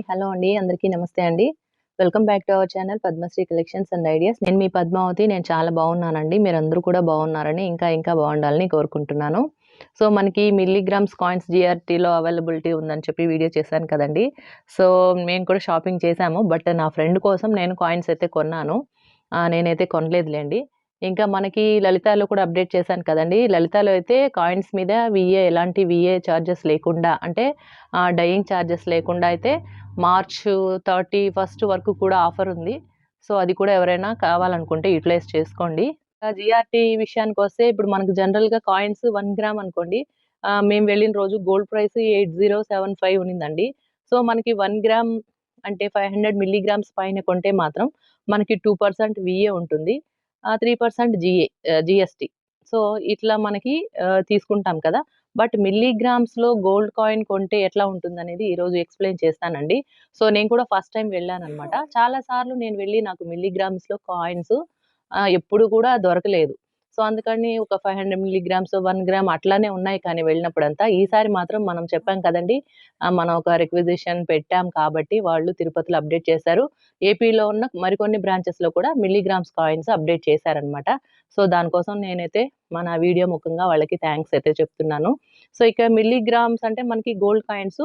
Hello అండి. అందరికీ నమస్తే అండి. Welcome back to our channel Padmashri collections and ideas. నేను మీ పద్మావతి. నేను చాలా బాగున్నానండి. మీరందరూ కూడా బాగున్నారని, ఇంకా బాగుండాలని కోరుకుంటున్నాను. సో, మనకి మిల్లీగ్రామ్స్ కాయిన్స్ జీఆర్‌టీలో అవైలబిలిటీ ఉందని చెప్పి వీడియో చేశాను కదండీ! సో, మేము కూడా షాపింగ్ చేశాము. బట్ నా ఫ్రెండ్ కోసం నేను కాయిన్స్ అయితే కొన్నాను. నేనైతే కొనలేదులెండి. ఇంకా మనకి లలితాలో కూడా అప్డేట్ చేశాను కదండీ! లలితాలో అయితే కాయిన్స్ మీద ఎలాంటి చార్జెస్ లేకుండా అంటే డయింగ్ చార్జెస్ లేకుండా అయితే మార్చ్ 31 వరకు కూడా ఆఫర్ ఉంది. సో, అది కూడా ఎవరైనా కావాలనుకుంటే యుటిలైజ్ చేసుకోండి. జీఆర్‌టీ విషయానికొస్తే ఇప్పుడు మనకు జనరల్‌గా కాయిన్స్ 1 గ్రామ్ అనుకోండి. మేము వెళ్ళిన రోజు గోల్డ్ ప్రైస్ 8075 ఉన్నిందండి. సో, మనకి 1 గ్రామ్ అంటే 500 మిల్లీగ్రామ్స్ పైన కొంటే మాత్రం మనకి 2% ఉంటుంది. 3% జీఎస్టీ. సో, ఇట్లా మనకి తీసుకుంటాం కదా! బట్ మిల్లీగ్రామ్స్‌లో గోల్డ్ కాయిన్ కొంటే ఎట్లా ఉంటుందనేది ఈరోజు ఎక్స్‌ప్లెయిన్ చేస్తానండి. సో, నేను కూడా ఫస్ట్ టైమ్ వెళ్ళాననమాట. చాలా సార్లు నేను వెళ్ళి నాకు మిల్లీగ్రామ్స్‌లో కాయిన్స్ ఎప్పుడు కూడా దొరకలేదు. సో, అందుకని ఒక 500 మిల్లీగ్రామ్స్, 1 గ్రామ్ అట్లానే ఉన్నాయి కానీ వెళ్ళినప్పుడంతా. ఈసారి మాత్రం మనం చెప్పాం కదండీ! మనం ఒక రిక్విజిషన్ పెట్టాం కాబట్టి వాళ్ళు తిరుపతిలో అప్డేట్ చేశారు. ఏపీలో ఉన్న మరికొన్ని బ్రాంచెస్‌లో కూడా మిల్లీగ్రామ్స్ కాయిన్స్ అప్డేట్ చేశారనమాట. సో, దానికోసం నేనైతే మన వీడియో ముఖంగా వాళ్ళకి థాంక్స్ అయితే చెప్తున్నాను. సో, ఇక మిల్లీగ్రామ్స్ అంటే మనకి గోల్డ్ కాయిన్స్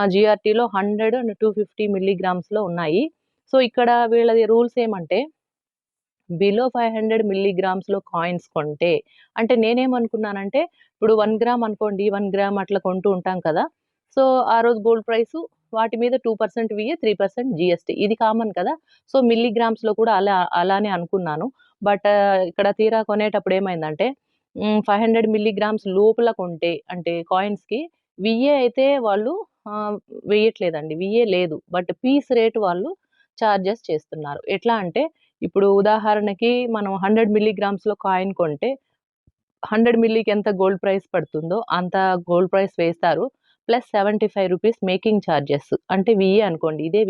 జీఆర్‌టీలో 100 అండ్ 250 మిల్లీగ్రామ్స్‌లో ఉన్నాయి. సో, ఇక్కడ వీళ్ళది రూల్స్ ఏమంటే బిలో 500 మిల్లీగ్రామ్స్‌లో కాయిన్స్ కొంటే అంటే నేనేమనుకున్నానంటే ఇప్పుడు 1 గ్రామ్ అనుకోండి. 1 గ్రామ్ అట్లా కొంటూ ఉంటాం కదా! సో, ఆ రోజు గోల్డ్ ప్రైసు వాటి మీద 2% 3% జీఎస్టీ ఇది కామన్ కదా! సో, మిల్లీగ్రామ్స్‌లో కూడా అలానే అనుకున్నాను. బట్ ఇక్కడ తీరా కొనేటప్పుడు ఏమైందంటే 500 మిల్లీగ్రామ్స్ లోపల కొంటే అంటే కాయిన్స్‌కి అయితే వాళ్ళు వేయట్లేదండి. లేదు. బట్ పీస్ రేట్ వాళ్ళు చార్జెస్ చేస్తున్నారు. ఎట్లా అంటే ఇప్పుడు ఉదాహరణకి మనం 100 మిల్లీగ్రామ్స్‌లో కాయిన్ కొంటే 100 మిల్లీకి ఎంత గోల్డ్ ప్రైస్ పడుతుందో అంత గోల్డ్ ప్రైస్ వేస్తారు. ప్లస్ రూ. 75 మేకింగ్ చార్జెస్. అంటే అనుకోండి. ఇదే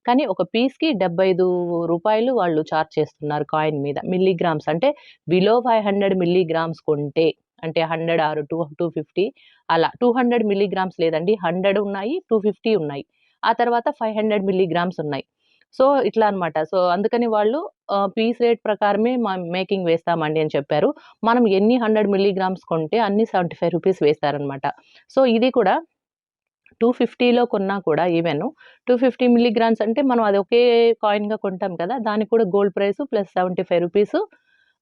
కానీ ఒక పీస్‌కి రూ. 75 వాళ్ళు చార్జ్ చేస్తున్నారు కాయిన్ మీద. మిల్లీగ్రామ్స్ అంటే బిలో 500 మిల్లీగ్రామ్స్ కొంటే అంటే 100 ఆర్ 250 అలా. 200 మిల్లీగ్రామ్స్ లేదండి. 100 ఉన్నాయి, 250 ఉన్నాయి. ఆ తర్వాత 500 మిల్లీగ్రామ్స్ ఉన్నాయి. సో, ఇట్లా అన్నమాట. సో, అందుకని వాళ్ళు పీస్ రేట్ ప్రకారమే మేకింగ్ వేస్తామండి అని చెప్పారు. మనం ఎన్ని 100 మిల్లీగ్రామ్స్ కొంటే అన్ని రూ. 75 వేస్తారనమాట. సో, ఇది కూడా 250లో కొన్నా కూడా 250 మిల్లీగ్రామ్స్ అంటే మనం అది ఒకే కాయిన్‌గా కొంటాం కదా! దానికి కూడా గోల్డ్ ప్రైస్ ప్లస్ రూ. 75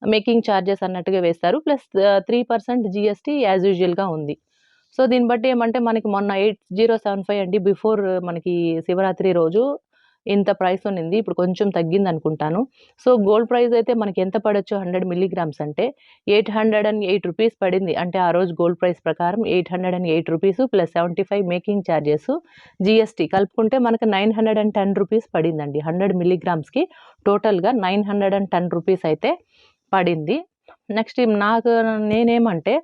మేకింగ్ చార్జెస్ అన్నట్టుగా వేస్తారు. ప్లస్ 3% జీఎస్టీ యాజ్ యూజువల్‌గా ఉంది. సో, దీన్ని బట్టి ఏమంటే మనకి మొన్న 8075 అండి బిఫోర్ మనకి శివరాత్రి రోజు ఇంత ప్రైస్ ఉన్నింది. ఇప్పుడు కొంచెం తగ్గిందనుకుంటాను. సో, గోల్డ్ ప్రైస్ అయితే మనకి ఎంత పడొచ్చు 100 మిల్లీగ్రామ్స్ అంటే రూ. 808 పడింది. అంటే ఆ రోజు గోల్డ్ ప్రైస్ ప్రకారం రూ. 808 ప్లస్ 75 మేకింగ్ చార్జెస్, జీఎస్టీ కలుపుకుంటే మనకు రూ. 910 పడిందండి. 100 మిల్లీగ్రామ్స్‌కి టోటల్‌గా రూ. 910 అయితే పడింది. నెక్స్ట్ నేనేమంటే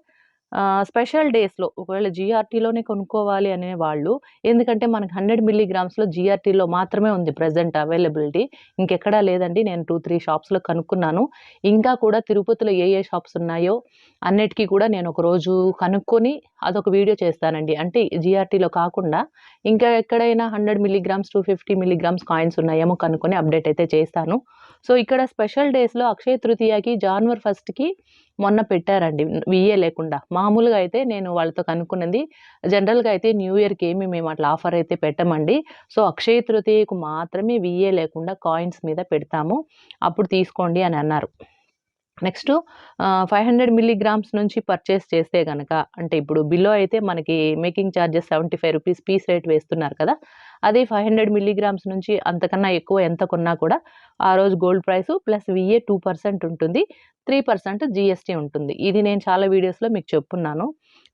స్పెషల్ డేస్‌లో ఒకవేళ జీఆర్‌టీలోనే కొనుక్కోవాలి అనేవాళ్ళు ఎందుకంటే మనకు 100 మిల్లీగ్రామ్స్‌లో జీఆర్‌టీలో మాత్రమే ఉంది ప్రెజెంట్ అవైలబిలిటీ. ఇంకెక్కడా లేదండి. నేను 2, 3 షాప్స్‌లో కనుక్కున్నాను. ఇంకా కూడా తిరుపతిలో ఏ షాప్స్ ఉన్నాయో అన్నిటికి కూడా నేను ఒకరోజు కనుక్కొని అదొక వీడియో చేస్తానండి. అంటే జీఆర్‌టీలో కాకుండా ఇంకా ఎక్కడైనా 100 మిల్లీగ్రామ్స్, 250 మిల్లీగ్రామ్స్ కాయిన్స్ ఉన్నాయేమో కనుక్కొని అప్డేట్ అయితే చేస్తాను. సో, ఇక్కడ స్పెషల్ డేస్‌లో అక్షయ తృతీయకి, జాన్వరి 1కి మొన్న పెట్టారండి. లేకుండా. మామూలుగా అయితే నేను వాళ్ళతో కనుక్కున్నది జనరల్‌గా అయితే న్యూ ఇయర్‌కి మేము అట్లా ఆఫర్ అయితే పెట్టమండి. సో, అక్షయ తృతీయకు మాత్రమే లేకుండా కాయిన్స్ మీద పెడతాము. అప్పుడు తీసుకోండి అని అన్నారు. నెక్స్టు 500 మిల్లీగ్రామ్స్ నుంచి పర్చేస్ చేస్తే గనక అంటే ఇప్పుడు బిలో అయితే మనకి మేకింగ్ చార్జెస్ రూ. 75 పీస్ రేట్ వేస్తున్నారు కదా! అదే 500 మిల్లీగ్రామ్స్ నుంచి అంతకన్నా ఎక్కువ ఎంత కొన్నా కూడా ఆ రోజు గోల్డ్ ప్రైసు ప్లస్ 2% ఉంటుంది. 3% జీఎస్టీ ఉంటుంది. ఇది నేను చాలా వీడియోస్‌లో మీకు చెప్పున్నాను.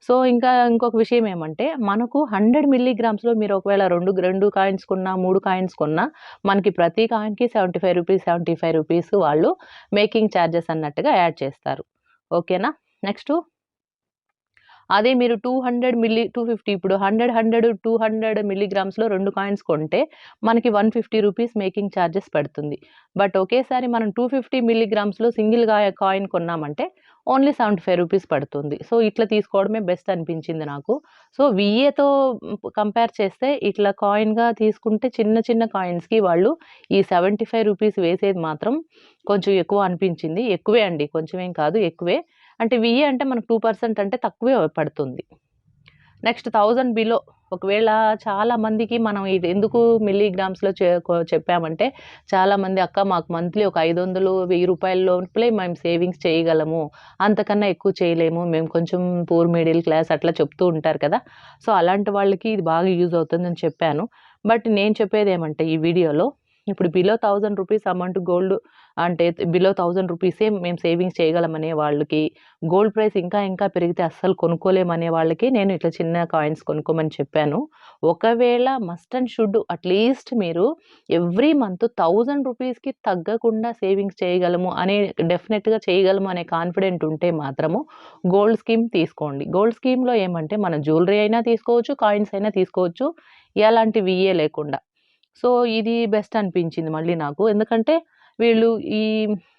సో, ఇంకొక విషయం ఏమంటే మనకు 100 మిల్లీగ్రామ్స్‌లో మీరు ఒకవేళ 2 కాయిన్స్ కొన్నా, 3 కాయిన్స్ కొన్నా మనకి ప్రతి కాయిన్‌కి రూ. 75 వాళ్ళు మేకింగ్ చార్జెస్ అన్నట్టుగా యాడ్ చేస్తారు. ఓకేనా? నెక్స్టు అదే మీరు 250 ఇప్పుడు 200 మిల్లీగ్రామ్స్‌లో 2 కాయిన్స్ కొంటే మనకి 150 రూపీస్ మేకింగ్ చార్జెస్ పడుతుంది. బట్ ఒకేసారి మనం 250 మిల్లీగ్రామ్స్‌లో సింగిల్‌గా కాయిన్ కొన్నామంటే ఓన్లీ 75 రూపీస్ పడుతుంది. సో, ఇట్లా తీసుకోవడమే బెస్ట్ అనిపించింది నాకు. సో, విఏతో కంపేర్ చేస్తే ఇట్లా కాయిన్‌గా తీసుకుంటే చిన్న చిన్న కాయిన్స్‌కి వాళ్ళు ఈ 75 రూపీస్ వేసేది మాత్రం కొంచెం ఎక్కువ అనిపించింది. ఎక్కువే అండి. కొంచెమేం కాదు ఎక్కువే. అంటే విఏ అంటే మనకు 2% అంటే తక్కువే పడుతుంది. నెక్స్ట్ 1000 బిలో ఒకవేళ చాలా మందికి మనం ఇది ఎందుకు మిల్లీగ్రామ్స్‌లో చెప్పామంటే చాలామంది అక్క మాకు మంత్లీ ఒక 500, 1000 లోపలే మేము సేవింగ్స్ చేయగలము. అంతకన్నా ఎక్కువ చేయలేము. మేము కొంచెం పూర్ మిడిల్ క్లాస్ అట్లా చెప్తూ ఉంటారు కదా! సో, అలాంటి వాళ్ళకి ఇది బాగా యూజ్ అవుతుందని చెప్పాను. బట్ నేను చెప్పేదేమంటే ఈ వీడియోలో ఇప్పుడు బిలో 1000 రూపీస్ అమౌంట్ గోల్డ్ అంటే బిలో 1000 రూపీసే మేము సేవింగ్స్ చేయగలమనే వాళ్ళకి, గోల్డ్ ప్రైస్ ఇంకా ఇంకా పెరిగితే అస్సలు కొనుక్కోలేమనే వాళ్ళకి నేను ఇట్లా చిన్న కాయిన్స్ కొనుక్కోమని చెప్పాను. ఒకవేళ మస్ట్ అండ్ షుడ్ అట్‌లీస్ట్ మీరు ఎవ్రీ మంత్ 1000 రూపీస్‌కి తగ్గకుండా సేవింగ్స్ చేయగలము అనే డెఫినిట్‌గా చేయగలము అనే కాన్ఫిడెంట్ ఉంటే మాత్రము గోల్డ్ స్కీమ్ తీసుకోండి. గోల్డ్ స్కీమ్‌లో ఏమంటే మనం జ్యువెలరీ అయినా తీసుకోవచ్చు, కాయిన్స్ అయినా తీసుకోవచ్చు. ఎలాంటి విఏ లేకుండా. సో, ఇది బెస్ట్ అనిపించింది మళ్ళీ నాకు. ఎందుకంటే వీళ్ళు ఈ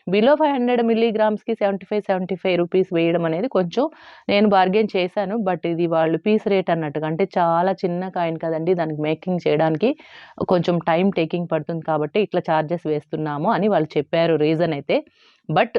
బిలో 500 మిల్లీగ్రామ్స్‌కి 75 రూపీస్ వేయడం అనేది కొంచెం నేను బార్గెయిన్ చేశాను. బట్ ఇది వాళ్ళు పీస్ రేట్ అన్నట్టుగా అంటే చాలా చిన్న కాయిన్ కదండీ! దానికి మేకింగ్ చేయడానికి కొంచెం టైమ్ టేకింగ్ పడుతుంది కాబట్టి ఇట్లా చార్జెస్ వేస్తున్నాము అని వాళ్ళు చెప్పారు రీజన్ అయితే. బట్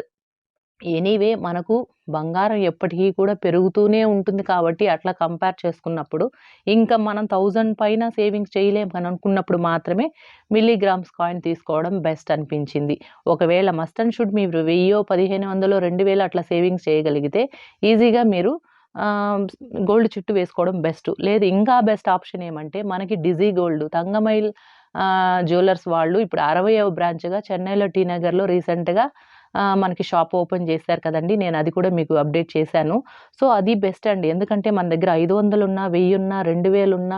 ఎనీవే మనకు బంగారం ఎప్పటికీ కూడా పెరుగుతూనే ఉంటుంది కాబట్టి అట్లా కంపేర్ చేసుకున్నప్పుడు, ఇంకా మనం 1000 పైన సేవింగ్స్ చేయలేం అని అనుకున్నప్పుడు మాత్రమే మిల్లీగ్రామ్స్ కాయిన్ తీసుకోవడం బెస్ట్ అనిపించింది. ఒకవేళ మస్ట్ అండ్ షుడ్ మీరు 1000, 1500, 2000 అట్లా సేవింగ్స్ చేయగలిగితే ఈజీగా మీరు ఆహ్, గోల్డ్ చుట్టూ వేసుకోవడం బెస్ట్. లేదు ఇంకా బెస్ట్ ఆప్షన్ ఏమంటే మనకి డిజీ గోల్డ్ తంగమైల్ జ్యువెల్లర్స్ వాళ్ళు ఇప్పుడు 60వ బ్రాంచ్‌గా చెన్నైలో టీ నగర్‌లో రీసెంట్‌గా మనకి షాప్ ఓపెన్ చేశారు కదండీ! నేనది కూడా మీకు అప్డేట్ చేశాను. సో, అది బెస్ట్ అండి. ఎందుకంటే మన దగ్గర 500 ఉన్నా, 1000 ఉన్నా, 2000 ఉన్నా,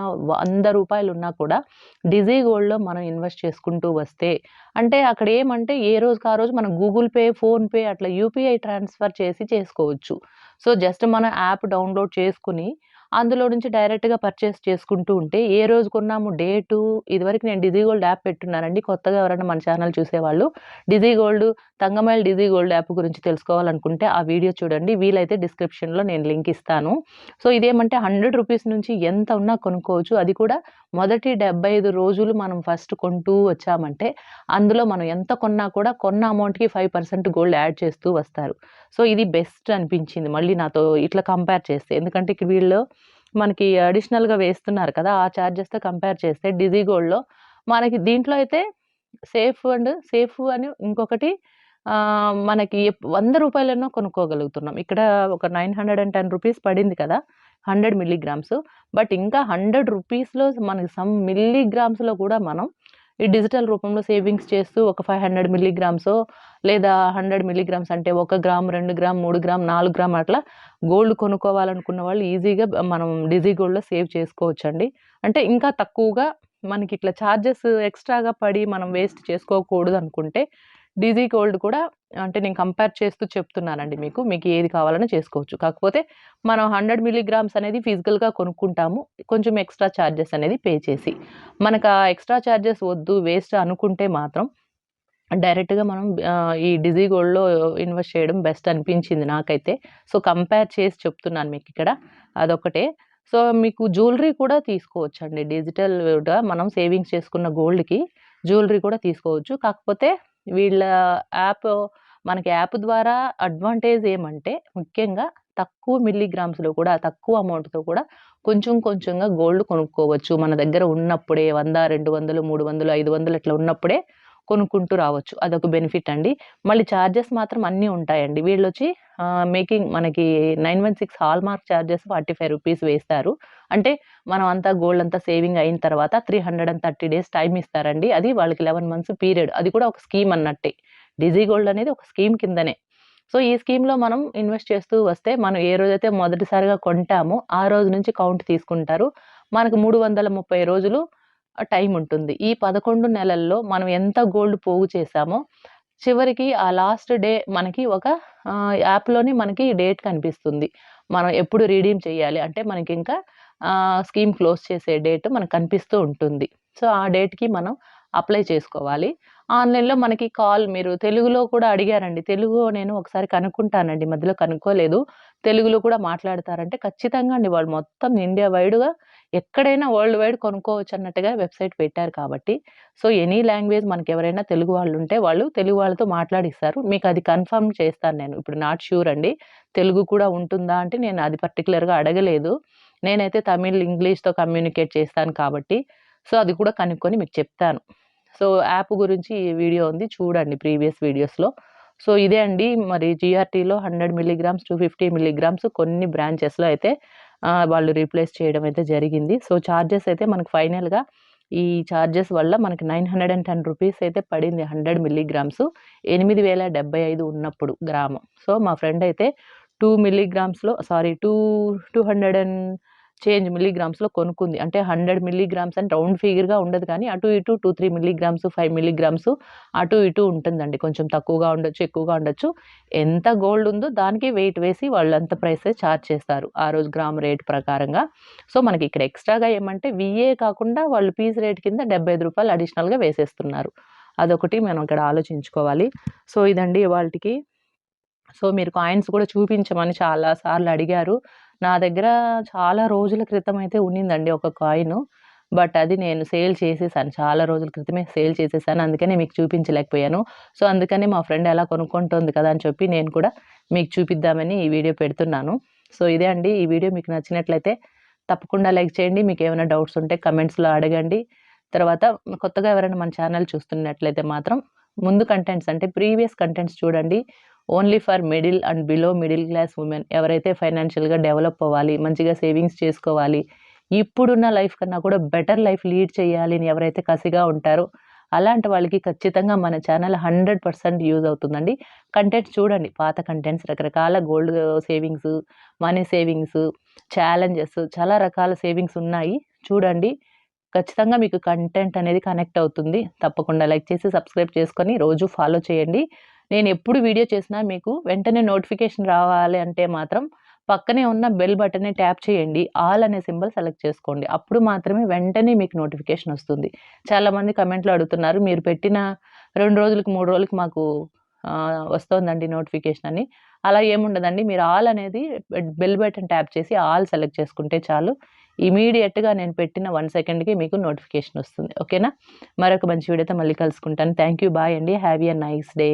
రూ. 100 కూడా డిజీ గోల్డ్‌లో మనం ఇన్వెస్ట్ చేసుకుంటూ వస్తే అంటే అక్కడేమంటే ఏ రోజుకి ఆ రోజు మనం గూగుల్ పే, ఫోన్‌పే అట్లా యూపీఐ ట్రాన్స్‌ఫర్ చేసి చేసుకోవచ్చు. సో, జస్ట్ మన యాప్ డౌన్‌లోడ్ చేసుకొని అందులో నుంచి డైరెక్ట్‌గా పర్చేస్ చేసుకుంటూ ఉంటే ఏ రోజు కొన్నాము డేటు ఇదివరకు నేను డిజీ గోల్డ్ యాప్ పెట్టున్నానండి. కొత్తగా ఎవరైనా మన ఛానల్ చూసేవాళ్ళు Digi Gold Thangamayil Digi Gold app గురించి తెలుసుకోవాలనుకుంటే ఆ వీడియో చూడండి. వీలైతే డిస్క్రిప్షన్‌లో నేను లింక్ ఇస్తాను. సో, ఇదేమంటే రూ. 100 నుంచి ఎంత ఉన్నా కొనుక్కోవచ్చు. అది కూడా మొదటి 75 రోజులు మనం ఫస్ట్ కొంటూ వచ్చామంటే, అందులో మనం ఎంత కొన్నా కూడా కొన్న అమౌంట్‌కి 5% గోల్డ్ యాడ్ చేస్తూ వస్తారు. సో, ఇది బెస్ట్ అనిపించింది మళ్ళీ నాతో ఇట్లా కంపేర్ చేస్తే. ఎందుకంటే వీళ్ళు మనకి అడిషనల్‌గా వేస్తున్నారు కదా! ఆ చార్జెస్‌తో కంపేర్ చేస్తే డిజీ గోల్డ్‌లో మనకి దీంట్లో అయితే సేఫ్ అని ఇంకొకటి మనకి రూ. 100 కొనుక్కోగలుగుతున్నాం. ఇక్కడ ఒక 910 రూపీస్ పడింది కదా! 100 మిల్లీగ్రామ్స్. బట్ ఇంకా 100 రూపీస్‌లో మనకి సమ్ మిల్లీగ్రామ్స్‌లో కూడా మనం ఈ డిజిటల్ రూపంలో సేవింగ్స్ చేస్తూ ఒక 500 మిల్లీగ్రామ్సో లేదా 100 మిల్లీగ్రామ్స్ అంటే 1 గ్రామ్, 2 గ్రామ్, 3 గ్రామ్, 4 గ్రామ్ అట్లా గోల్డ్ కొనుక్కోవాలనుకున్న వాళ్ళు ఈజీగా మనం డిజీ గోల్డ్‌లో సేవ్ చేసుకోవచ్చండి. అంటే ఇంకా తక్కువగా మనకిట్లా చార్జెస్ ఎక్స్‌ట్రాగా పడి మనం వేస్ట్ చేసుకోకూడదనుకుంటే, డిజీ గోల్డ్ కూడా అంటే నేను కంపేర్ చేస్తూ చెప్తున్నానండి మీకు. మీకు ఏది కావాలన్నా చేసుకోవచ్చు. కాకపోతే మనం 100 మిల్లీగ్రామ్స్ అనేది ఫిజికల్‌గా కొనుక్కుంటాము. కొంచెం ఎక్స్‌ట్రా చార్జెస్ అనేది పే చేసి. మనకా ఎక్స్‌ట్రా చార్జెస్ వద్దు, వేస్ట్ అనుకుంటే మాత్రం డైరెక్ట్‌గా మనం ఈ డిజీ గోల్డ్‌లో ఇన్వెస్ట్ చేయడం బెస్ట్ అనిపించింది నాకైతే. సో, కంపేర్ చేసి చెప్తున్నాను మీకిక్కడ. అదొక్కటే. సో, మీకు జ్యువెలరీ కూడా తీసుకోవచ్చండి. డిజిటల్‌గా మనం సేవింగ్స్ చేసుకున్న గోల్డ్‌కి జ్యువెలరీ కూడా తీసుకోవచ్చు. కాకపోతే వీళ్ళ యాప్ మనకి యాప్ ద్వారా అడ్వాంటేజ్ ఏమంటే ముఖ్యంగా తక్కువ మిల్లీగ్రామ్స్‌లో కూడా తక్కువ అమౌంట్‌తో కూడా కొంచెం కొంచెంగా గోల్డ్ కొనుక్కోవచ్చు. మన దగ్గర ఉన్నప్పుడే 100, 200, 300, 500 ఇట్లా ఉన్నప్పుడే కొనుక్కుంటూ రావచ్చు. అదొక బెనిఫిట్ అండి. మళ్ళీ చార్జెస్ మాత్రం అన్నీ ఉంటాయండి. వీళ్ళొచ్చి మేకింగ్ మనకి 916 హాల్‌మార్క్ చార్జెస్ రూ. 45 వేస్తారు. అంటే మనం అంతా గోల్డ్ అంతా సేవింగ్ అయిన తర్వాత 330 డేస్ టైమ్ ఇస్తారండి. అది వాళ్ళకి 11 మంత్స్ పీరియడ్. అది కూడా ఒక స్కీమ్ అన్నట్టే. డిజీ గోల్డ్ అనేది ఒక స్కీమ్ కిందనే. సో, ఈ స్కీమ్‌లో మనం ఇన్వెస్ట్ చేస్తూ వస్తే మనం ఏ రోజైతే మొదటిసారిగా కొంటామో ఆ రోజు నుంచి కౌంట్ తీసుకుంటారు. మనకు 330 రోజులు టైమ్ ఉంటుంది. ఈ 11 నెలల్లో మనం ఎంత గోల్డ్ పోగు చేశామో, చివరికి ఆ లాస్ట్ డే మనకి ఒక యాప్‌లోనే మనకి డేట్ కనిపిస్తుంది. మనం ఎప్పుడు రిడీమ్ చేయాలి అంటే మనకింకా స్కీమ్ క్లోజ్ చేసే డేట్ మనకు కనిపిస్తూ ఉంటుంది. సో, ఆ డేట్‌కి మనం అప్లై చేసుకోవాలి. ఆన్‌లైన్‌లో మనకి మీరు తెలుగులో కూడా అడిగారండి. తెలుగు నేను ఒకసారి కనుక్కుంటానండి. మధ్యలో కనుక్కోలేదు. తెలుగులో కూడా మాట్లాడతారంటే ఖచ్చితంగా అండి. వాళ్ళు మొత్తం ఇండియా వైడ్‌గా ఎక్కడైనా వరల్డ్ వైడ్ కొనుక్కోవచ్చన్నట్టుగా వెబ్‌సైట్ పెట్టారు కాబట్టి, సో, ఎనీ లాంగ్వేజ్ మనకెవరైనా తెలుగు వాళ్ళుంటే వాళ్ళు తెలుగు వాళ్ళతో మాట్లాడిస్తారు. మీకది కన్ఫర్మ్ చేస్తాను నేను. ఇప్పుడు నాట్ ష్యూర్ అండి. తెలుగు కూడా ఉంటుందా అంటే నేను అది పర్టిక్యులర్‌గా అడగలేదు. నేనైతే తమిళ్, ఇంగ్లీష్‌తో కమ్యూనికేట్ చేస్తాను కాబట్టి, సో, అది కూడా కనుక్కొని మీకు చెప్తాను. సో, యాప్ గురించి ఈ వీడియో ఉంది చూడండి ప్రీవియస్ వీడియోస్‌లో. సో, ఇదే అండి మరి జీఆర్‌టీలో 100 మిల్లీగ్రామ్స్, 250 మిల్లీగ్రామ్స్ కొన్ని బ్రాంచెస్‌లో అయితే వాళ్ళు రీప్లేస్ చేయడం అయితే జరిగింది. సో, చార్జెస్ అయితే మనకు ఫైనల్‌గా ఈ చార్జెస్ వల్ల మనకి ₹910 అయితే పడింది 100 మిల్లీగ్రామ్స్. 8075 ఉన్నప్పుడు గ్రాము. సో, మా ఫ్రెండ్ అయితే 2 మిల్లీగ్రామ్స్‌లో సారీ 200 చేంజ్ మిల్లీగ్రామ్స్‌లో కొనుక్కుంది. అంటే 100 మిల్లీగ్రామ్స్ అని రౌండ్ ఫిగర్‌గా ఉండదు కానీ అటు ఇటు 2, 3 మిల్లీగ్రామ్స్, 5 మిల్లీగ్రామ్స్ అటు ఇటు ఉంటుందండి. కొంచెం తక్కువగా ఉండొచ్చు, ఎక్కువగా ఉండొచ్చు. ఎంత గోల్డ్ ఉందో దానికి వెయిట్ వేసి వాళ్ళు అంత ప్రైసే చార్జ్ చేస్తారు. ఆ రోజు గ్రామ్ రేట్ ప్రకారంగా. సో, మనకి ఇక్కడ ఎక్స్‌ట్రాగా ఏమంటే వీఏ కాకుండా వాళ్ళు పీస్ రేట్ కింద రూ. 75 అడిషనల్‌గా వేసేస్తున్నారు. అదొకటి మనం ఇక్కడ ఆలోచించుకోవాలి. సో, ఇదండి ఇవాల్టికి. సో, మీరు కాయిన్స్ కూడా చూపించమని చాలా సార్లు అడిగారు. నా దగ్గర చాలా రోజుల క్రితం అయితే ఉన్నిందండి ఒక కాయిను. బట్ అది నేను సేల్ చేసేసాను. చాలా రోజుల క్రితమే సేల్ చేసేసాను. అందుకనే మీకు చూపించలేకపోయాను. సో, అందుకనే మా ఫ్రెండ్ ఎలా కొనుక్కుంటోంది కదా అని చెప్పి నేను కూడా మీకు చూపిద్దామని ఈ వీడియో పెడుతున్నాను. సో, ఇదే అండి. ఈ వీడియో మీకు నచ్చినట్లయితే తప్పకుండా లైక్ చేయండి. మీకేమైనా డౌట్స్ ఉంటే కమెంట్స్‌లో అడగండి. తర్వాత కొత్తగా ఎవరైనా మన ఛానల్ చూస్తున్నట్లయితే మాత్రం ముందు కంటెంట్స్ అంటే ప్రీవియస్ కంటెంట్స్ చూడండి. Only for middle and below middle class women ఎవరైతే ఫైనాన్షియల్‌గా డెవలప్ అవ్వాలి, మంచిగా సేవింగ్స్ చేసుకోవాలి, ఇప్పుడున్న లైఫ్ కన్నా కూడా బెటర్ లైఫ్ లీడ్ చేయాలి అని ఎవరైతే కసిగా ఉంటారో, అలాంటి వాళ్ళకి ఖచ్చితంగా మన ఛానల్ 100% యూజ్ అవుతుందండి. కంటెంట్స్ చూడండి. పాత కంటెంట్స్ రకరకాల gold savings, money savings, challenges చాలా రకాల సేవింగ్స్ ఉన్నాయి. చూడండి. ఖచ్చితంగా మీకు కంటెంట్ అనేది కనెక్ట్ అవుతుంది. తప్పకుండా లైక్ చేసి, సబ్స్క్రైబ్ చేసుకొని రోజు ఫాలో చేయండి. నేనెప్పుడు వీడియో చేసినా మీకు వెంటనే నోటిఫికేషన్ రావాలి అంటే మాత్రం పక్కనే ఉన్న బెల్ బటన్‌ని ట్యాప్ చేయండి. ఆల్ అనే సింబల్ సెలెక్ట్ చేసుకోండి. అప్పుడు మాత్రమే వెంటనే మీకు నోటిఫికేషన్ వస్తుంది. చాలామంది కమెంట్‌లో అడుగుతున్నారు. మీరు పెట్టిన 2 రోజులకి, 3 రోజులకి మాకు వస్తోందండి నోటిఫికేషన్ అని. అలా ఏముండదండి. మీరు ఆల్ అనేది బెల్ బటన్ ట్యాప్ చేసి ఆల్ సెలెక్ట్ చేసుకుంటే చాలు. ఇమ్మీడియేట్‌గా నేను పెట్టిన 1 సెకండ్‌కి మీకు నోటిఫికేషన్ వస్తుంది. ఓకేనా? మరొక మంచి వీడియోతో మళ్ళీ కలుసుకుంటాను. Thank you. బాయ్ అండి. Have a nice day.